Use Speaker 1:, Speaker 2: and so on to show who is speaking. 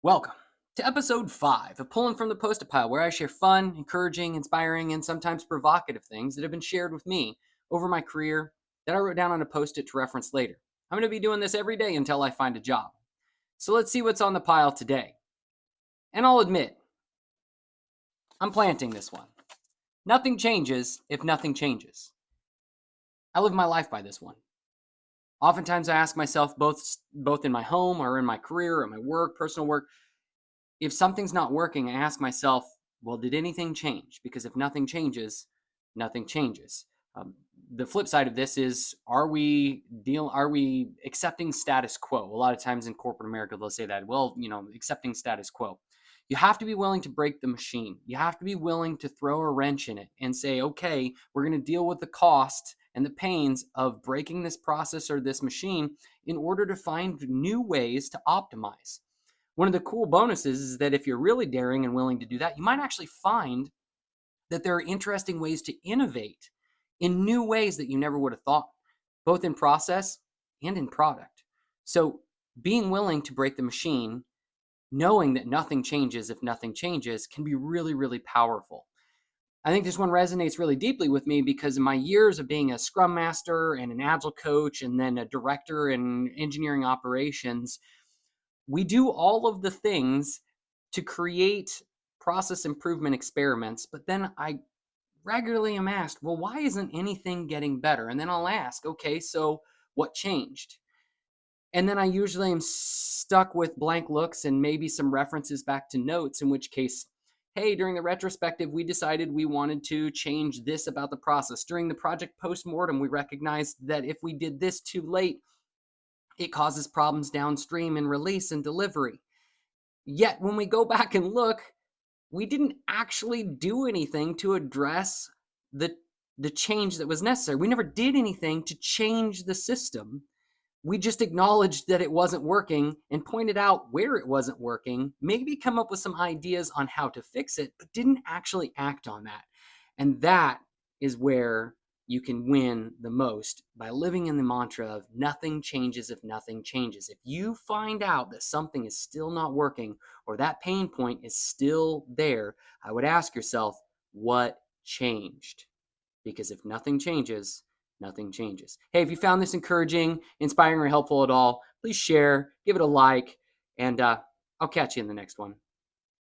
Speaker 1: Welcome to episode 5 of Pulling from the Post-it Pile, where I share fun, encouraging, inspiring, and sometimes provocative things that have been shared with me over my career that I wrote down on a post-it to reference later. I'm going to be doing this every day until I find a job. So let's see what's on the pile today. And I'll admit, I'm planting this one. Nothing changes if nothing changes. I live my life by this one. Oftentimes I ask myself, both in my home or in my career or my work, personal work, if something's not working, I ask myself, well, did anything change? Because if nothing changes, nothing changes. Um, the flip side of this is, are we accepting status quo? A lot of times in corporate America, they'll say that, well, accepting status quo. You have to be willing to break the machine. You have to be willing to throw a wrench in it and say, okay, we're going to deal with the cost and the pains of breaking this process or this machine in order to find new ways to optimize. One of the cool bonuses is that if you're really daring and willing to do that, you might actually find that there are interesting ways to innovate in new ways that you never would have thought, both in process and in product. So being willing to break the machine, knowing that nothing changes if nothing changes, can be really, really powerful. I think this one resonates really deeply with me because in my years of being a Scrum Master and an Agile coach and then a director in engineering operations, we do all of the things to create process improvement experiments, but then I regularly am asked, well, why isn't anything getting better? And then I'll ask, okay, so what changed? And then I usually am stuck with blank looks and maybe some references back to notes, in which case, hey, during the retrospective, we decided we wanted to change this about the process. During the project postmortem, we recognized that if we did this too late, it causes problems downstream in release and delivery. Yet when we go back and look, we didn't actually do anything to address the change that was necessary. We never did anything to change the system. We just acknowledged that it wasn't working and pointed out where it wasn't working, maybe come up with some ideas on how to fix it, but didn't actually act on that. And that is where you can win the most, by living in the mantra of nothing changes if nothing changes. If you find out that something is still not working or that pain point is still there, I would ask yourself, what changed? Because if nothing changes, nothing changes. Hey, if you found this encouraging, inspiring, or helpful at all, please share, give it a like, and I'll catch you in the next one.